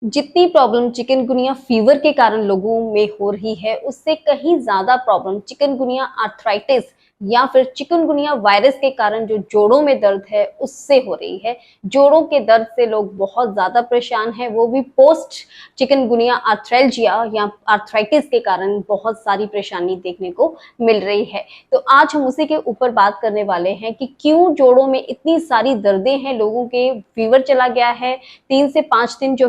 जितनी problem chikungunya fever के कारण लोगों में हो रही है, उससे कहीं ज्यादा प्रॉब्लम चिकनगुनिया आर्थराइटिस या फिर चिकनगुनिया वायरस के कारण जो जोड़ों में दर्द है उससे हो रही है। जोड़ों के दर्द से लोग बहुत ज्यादा परेशान हैं, वो भी पोस्ट चिकनगुनिया आर्थ्रैल्जिया या आर्थराइटिस के कारण बहुत सारी परेशानी देखने को मिल रही है। तो आज हम उसी के ऊपर बात करने वाले हैं कि क्यों जोड़ों में इतनी सारी दर्दें हैं लोगों के। फीवर चला गया है, 3 से 5 दिन जो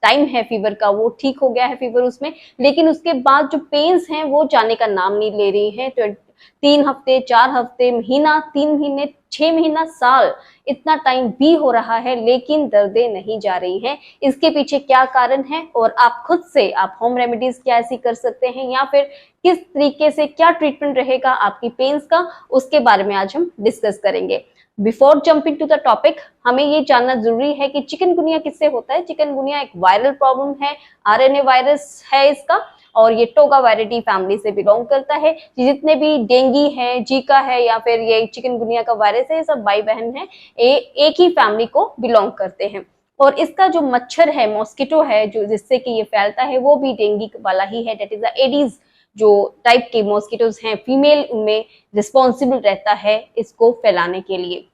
टाइम है फीवर का वो ठीक हो गया है फीवर उसमें, लेकिन उसके बाद जो पेन्स हैं वो जाने का नाम नहीं ले रही है। तो 3 हफ्ते, 4 हफ्ते, महीना, 3 महीने, 6 महीना, साल, इतना टाइम भी हो रहा है लेकिन दर्दें नहीं जा रही हैं। इसके पीछे क्या कारण है और आप खुद से आप होम रेमेडीज क्या ऐसी कर सकते हैं या फिर किस तरीके से क्या ट्रीटमेंट रहेगा आपकी पेन्स का, उसके बारे में आज हम डिस्कस करेंगे। Before jumping to the topic, हमें ये जानना जरूरी है कि चिकनगुनिया किससे होता है। चिकनगुनिया एक वायरल प्रॉब्लम है, आरएनए वायरस है इसका, और ये टोगा वायरिटी फैमिली से बिलोंग करता है। जितने भी डेंगू है, जीका है या फिर ये चिकनगुनिया का वायरस है, ये सब भाई बहन है, एक ही फैमिली को बिलोंग करते हैं। और इसका जो मच्छर है, मॉस्किटो है, जो जिससे कि ये फैलता है, वो भी डेंगू वाला ही है। दैट इज द एडीज जो टाइप के मॉस्किटोज हैं, फीमेल उनमें रिस्पॉन्सिबल रहता है इसको फैलाने के लिए,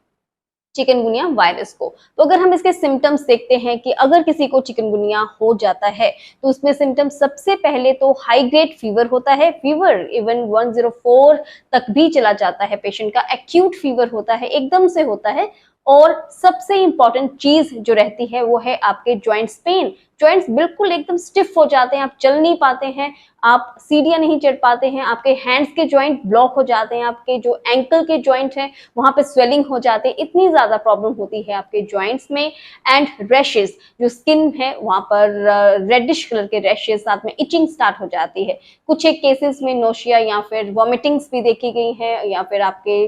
चिकनगुनिया वायरस को। तो अगर हम इसके सिम्टम्स देखते हैं कि अगर किसी को चिकनगुनिया हो जाता है तो उसमें सिम्टम्स सबसे पहले तो हाई ग्रेड फीवर होता है। फीवर इवन 104 तक भी चला जाता है पेशेंट का। एक्यूट फीवर होता है, एकदम से होता है। और सबसे इंपॉर्टेंट चीज जो रहती है वो है आपके जॉइंट्स पेन। जॉइंट्स बिल्कुल एकदम स्टिफ हो जाते हैं, आप चल नहीं पाते हैं, आप सीढ़ियां नहीं चढ़ पाते हैं, आपके हैंड्स के जॉइंट ब्लॉक हो जाते हैं, आपके जो एंकल के जॉइंट हैं वहां पे स्वेलिंग हो जाते हैं। इतनी ज्यादा प्रॉब्लम होती है आपके जॉइंट्स में। एंड रैशेस, जो स्किन है वहां पर रेडिश कलर के रैशेस, साथ में इचिंग स्टार्ट हो जाती है। कुछ एक केसेस में नोशिया या फिर वॉमिटिंग्स भी देखी गई है, या फिर आपके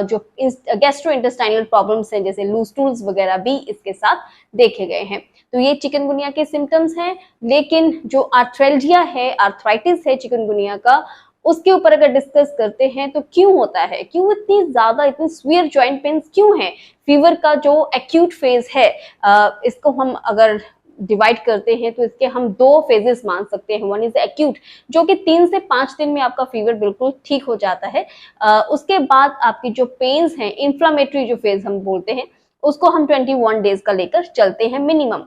जो गैस्ट्रो इंटेस्टाइनल प्रॉब्लम्स हैं जैसे लूज स्टूल्स वगैरह भी इसके साथ देखे गए हैं। तो ये चिकनगुनिया के सिम्टम्स हैं। लेकिन जो आर्थ्रैल्जिया है, आर्थराइटिस है चिकनगुनिया का, उसके ऊपर अगर डिस्कस करते हैं तो क्यों होता है, क्यों इतनी ज्यादा, इतनी स्वीयर जॉइंट पेन्स क्यों है। फीवर का जो एक्यूट फेज है, इसको हम अगर डिवाइड करते हैं तो इसके हम 2 फेजेस मान सकते हैं। वन इज एक्यूट, जो कि 3 से 5 दिन में आपका फीवर बिल्कुल ठीक हो जाता है। उसके बाद आपकी जो पेन्स हैं, इंफ्लामेटरी जो फेज हम बोलते हैं, उसको हम 21 डेज का लेकर चलते हैं मिनिमम।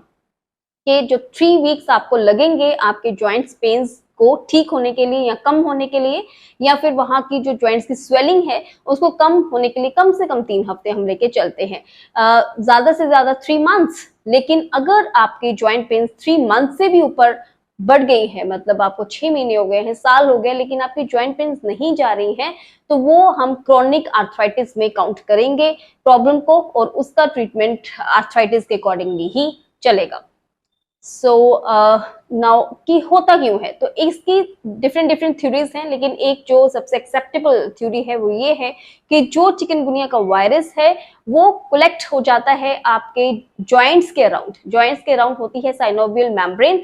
के जो 3 वीक्स आपको लगेंगे आपके जॉइंट्स पेन्स को ठीक होने के लिए या कम होने के लिए, या फिर वहां की जो जॉइंट्स की स्वेलिंग है उसको कम होने के लिए कम से कम 3 हफ्ते हम लेके चलते हैं, ज्यादा से ज्यादा 3 मंथ्स। लेकिन अगर आपके जॉइंट पेन्स 3 मंथ से भी ऊपर बढ़ गई है, मतलब आपको 6 महीने हो गए हैं, साल हो गए, लेकिन आपकी जॉइंट पेन्स नहीं जा रही हैं, तो वो हम क्रोनिक आर्थराइटिस में काउंट करेंगे प्रॉब्लम को, और उसका ट्रीटमेंट आर्थराइटिस के अकॉर्डिंगली ही चलेगा। सो नाउ कि होता क्यों है, तो इसकी डिफरेंट थ्योरीज हैं, लेकिन एक जो सबसे एक्सेप्टेबल थ्योरी है वो ये है कि जो चिकनगुनिया का वायरस है वो कलेक्ट हो जाता है आपके जॉइंट्स के अराउंड। जॉइंट्स के अराउंड होती है साइनोवियल मेम्ब्रेन।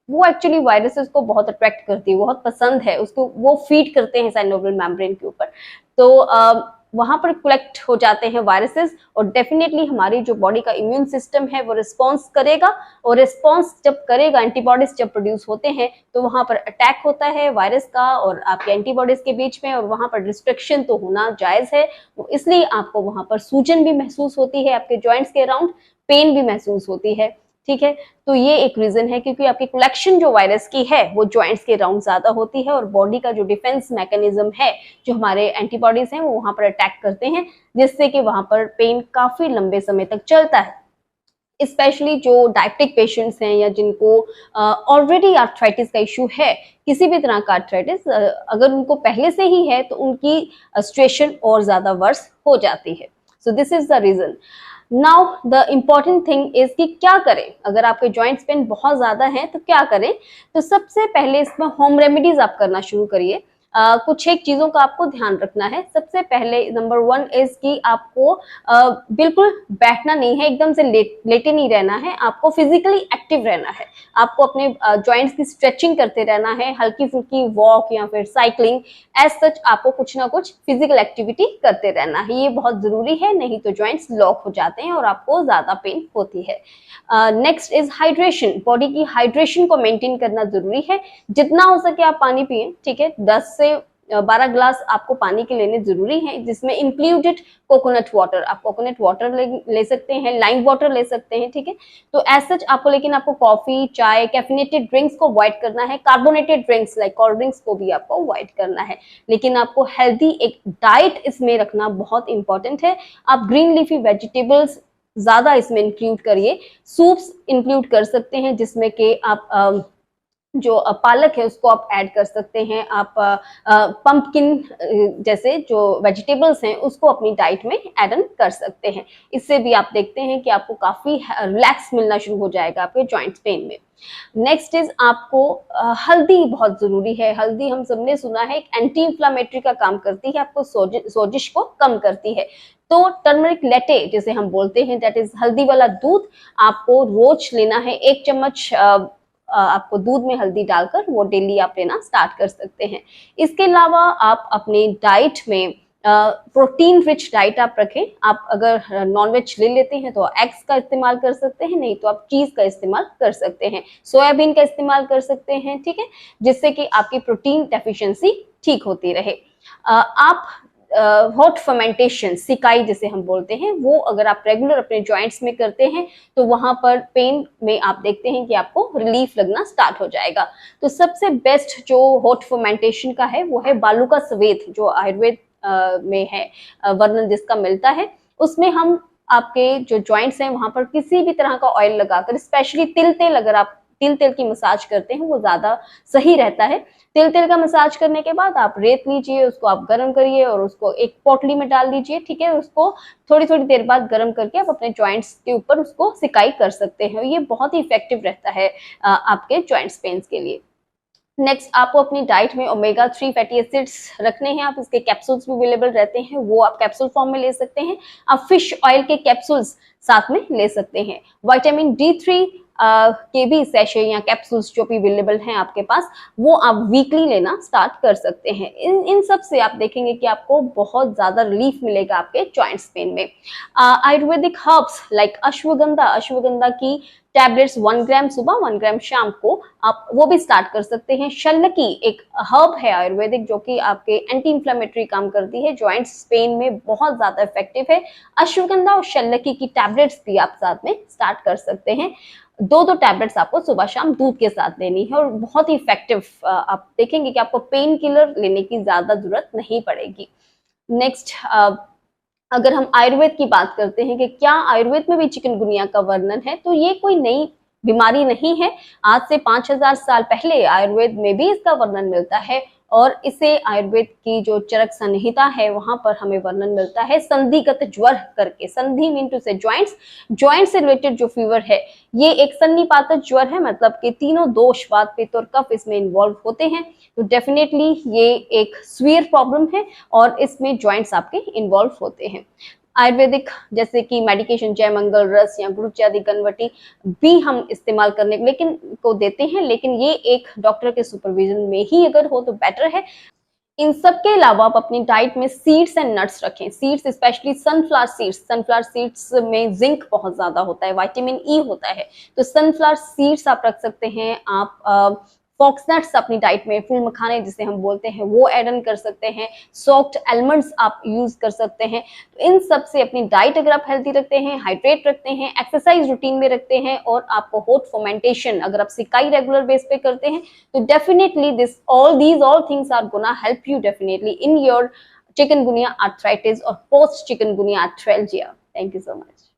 वो एक्चुअली वायरसेस को बहुत अट्रैक्ट करती है, बहुत पसंद है उसको, वो फीड करते हैं साइनोवियल मेम्ब्रेन के ऊपर। तो वहां पर कलेक्ट हो जाते हैं वायरसेस, और डेफिनेटली हमारी जो बॉडी का इम्यून सिस्टम है वो रिस्पॉन्स करेगा, और रिस्पॉन्स जब करेगा, एंटीबॉडीज जब प्रोड्यूस होते हैं तो वहां पर अटैक होता है वायरस का और आपके एंटीबॉडीज के बीच में, और वहां पर डिस्ट्रक्शन तो होना जायज है। इसलिए आपको वहां पर सूजन भी महसूस होती है, आपके जॉइंट्स के अराउंड पेन भी महसूस होती है। ठीक है, तो ये एक रीजन है, क्योंकि आपकी कलेक्शन जो वायरस की है वो जॉइंट्स के अराउंड ज्यादा होती है, और बॉडी का जो डिफेंस मैकेनिज्म है, जो हमारे एंटीबॉडीज हैं, वो वहां पर अटैक करते हैं, जिससे कि वहां पर पेन काफी लंबे समय तक चलता है। स्पेशली जो डायबिटिक पेशेंट्स हैं या जिनको ऑलरेडी आर्थराइटिस का इशू है, किसी भी तरह का आर्थराइटिस अगर उनको पहले से ही है तो उनकी सिचुएशन और ज्यादा वर्स हो जाती है। So this is the reason. Now the important thing is कि क्या करें अगर आपके जॉइंट्स पेन बहुत ज्यादा है, तो क्या करें। तो सबसे पहले इसमें होम रेमेडीज आप करना शुरू करिए। कुछ एक चीजों का आपको ध्यान रखना है। सबसे पहले नंबर 1 इज कि आपको बिल्कुल बैठना नहीं है, एकदम से लेटे नहीं रहना है, आपको फिजिकली एक्टिव एक्टिव रहना है, आपको अपने जॉइंट्स की स्ट्रेचिंग करते रहना है, हल्की फुल्की वॉक या फिर साइकिलिंग, एज सच आपको कुछ ना कुछ फिजिकल एक्टिविटी करते रहना है, ये बहुत जरूरी है, नहीं तो जॉइंट्स लॉक हो जाते हैं और आपको ज्यादा पेन होती है। नेक्स्ट इज हाइड्रेशन, बॉडी की हाइड्रेशन को मेंटेन करना जरूरी है, जितना हो सके आप पानी पिए, ठीक है, 10 से 12 ग्लास आपको पानी के लेने जरूरी है, जिसमें इंक्लूडेड कोकोनट वाटर, आप कोकोनट वाटर ले सकते हैं, लाइम वाटर ले सकते हैं, ठीक है। तो एज सच आपको, लेकिन आपको कॉफी, चाय, कैफिनेटेड ड्रिंक्स को अवॉइड करना है, carbonated drinks like cold drinks को भी आपको अवॉइड करना है, लेकिन आपको हेल्दी एक डाइट इसमें रखना बहुत इंपॉर्टेंट है। आप ग्रीन लीफी वेजिटेबल्स ज्यादा इसमें इंक्लूड करिए, सूप्स इंक्लूड कर सकते हैं, जिसमें कि आप जो पालक है उसको आप ऐड कर सकते हैं, आप पंपकिन जैसे जो वेजिटेबल्स हैं उसको अपनी डाइट में ऐड ऑन कर सकते हैं। इससे भी आप देखते हैं कि आपको काफी रिलैक्स मिलना शुरू हो जाएगा आपके जॉइंट्स पेन में। नेक्स्ट इज आपको हल्दी बहुत जरूरी है। हल्दी हम सबने सुना है एक एंटी इंफ्लामेटरी का काम करती है, आपको सोजिश को कम करती है। तो टर्मरिक लेटे जिसे हम बोलते हैं, दैट इज हल्दी वाला दूध, आपको रोज लेना है। 1 चम्मच आपको दूध में हल्दी डालकर वो डेली आप लेना स्टार्ट कर सकते हैं। इसके अलावा आप अपने डाइट में प्रोटीन रिच डाइट आप रखें। आप अगर नॉनवेज ले लेते हैं तो एग्स का इस्तेमाल कर सकते हैं, नहीं तो आप चीज का इस्तेमाल कर सकते हैं, सोयाबीन का इस्तेमाल कर सकते हैं, ठीक है, जिससे कि आपकी प्रोटीन डेफिशिएंसी ठीक होती रहे। आप हॉट फर्मेंटेशन, सिकाई जिसे हम बोलते हैं, वो अगर आप रेगुलर अपने जॉइंट्स में करते हैं तो वहां पर पेन में आप देखते हैं कि आपको रिलीफ लगना स्टार्ट हो जाएगा। तो सबसे बेस्ट जो हॉट फर्मेंटेशन का है वो है बालू का सवेद, जो आयुर्वेद में है वर्णन जिसका मिलता है। उसमें हम आपके जो जॉइंट्स हैं वहां पर किसी भी तरह का ऑयल लगाकर, स्पेशली तिल तेल, अगर आप तिल तेल की मसाज करते हैं वो ज्यादा सही रहता है। तिल तेल का मसाज करने के बाद आप रेत लीजिए, उसको आप गर्म करिए और उसको एक पोटली में डाल दीजिए, ठीक है। उसको थोड़ी थोड़ी देर बाद गर्म करके आप अपने जॉइंट्स के ऊपर उसको सिकाई कर सकते हैं। ये बहुत ही इफेक्टिव रहता है आपके जॉइंट्स पेन्स के लिए। नेक्स्ट, आपको अपनी डाइट में ओमेगा 3 फैटी एसिड्स रखने हैं। आप इसके कैप्सूल्स भी अवेलेबल रहते हैं, वो आप कैप्सूल फॉर्म में ले सकते हैं। आप फिश ऑयल के कैप्सूल्स साथ में ले सकते हैं। विटामिन D3 के भी सैशे या कैप्सूल्स जो भी अवेलेबल हैं आपके पास, वो आप वीकली लेना स्टार्ट कर सकते हैं। इन सब से आप देखेंगे कि आपको बहुत ज्यादा रिलीफ मिलेगा आपके जॉइंट्स पेन में। आयुर्वेदिक हर्ब्स लाइक अश्वगंधा की टैबलेट्स 1 ग्राम सुबह 1 ग्राम शाम को आप वो भी स्टार्ट कर सकते हैं। शल्लकी एक हर्ब है आयुर्वेदिक जो कि आपके एंटी इंफ्लेमेटरी काम करती है, जॉइंट्स पेन में बहुत ज्यादा इफेक्टिव है। अश्वगंधा और शल्लकी की टैबलेट्स भी आप साथ में स्टार्ट कर सकते हैं। 2 टैबलेट्स आपको सुबह शाम दूध के साथ लेनी है और बहुत ही इफेक्टिव, आप देखेंगे कि आपको पेन किलर लेने की ज्यादा जरूरत नहीं पड़ेगी। नेक्स्ट, अगर हम आयुर्वेद की बात करते हैं कि क्या आयुर्वेद में भी चिकनगुनिया का वर्णन है, तो ये कोई नई बीमारी नहीं है। आज से 5000 साल पहले आयुर्वेद में भी इसका वर्णन मिलता है और इसे आयुर्वेद की जो चरक संहिता है वहां पर हमें वर्णन मिलता है संधिगत ज्वर करके। संधि मीन टू से जॉइंट्स, जॉइंट से रिलेटेड जो फीवर है ये एक सन्निपातक ज्वर है, मतलब कि तीनों दोष वात पित्त और कफ इसमें इन्वॉल्व होते हैं। तो डेफिनेटली ये एक सीवियर प्रॉब्लम है और इसमें जॉइंट्स आपके इन्वॉल्व होते हैं। आयुर्वेदिक जैसे कि मेडिकेशन जयमंगल रस या गुरुचादी गनवटी भी हम इस्तेमाल करने लेकिन को देते हैं, लेकिन ये एक डॉक्टर के सुपरविजन में ही अगर हो तो बेटर है। इन सब के अलावा आप अपनी डाइट में सीड्स एंड नट्स रखें। सीड्स स्पेशली सनफ्लावर सीड्स में जिंक बहुत ज्यादा होता है, विटामिन ई होता है, तो सनफ्लावर सीड्स आप रख सकते हैं। आप फॉक्सनट्स अपनी डाइट में, फूल मखाने जिसे हम बोलते हैं, वो ऐड ऑन कर सकते हैं। सॉफ्ट आलमंड्स आप यूज कर सकते हैं। तो इन सब से अपनी डाइट अगर आप हेल्दी रखते हैं, हाइड्रेट रखते हैं, एक्सरसाइज रूटीन में रखते हैं और आपको हॉट फर्मेंटेशन अगर आप सिकाई रेगुलर बेस पे करते हैं, तो definitely these all things are gonna help you definitely in your chikungunya arthritis or post chikungunya arthralgia. Thank you so much.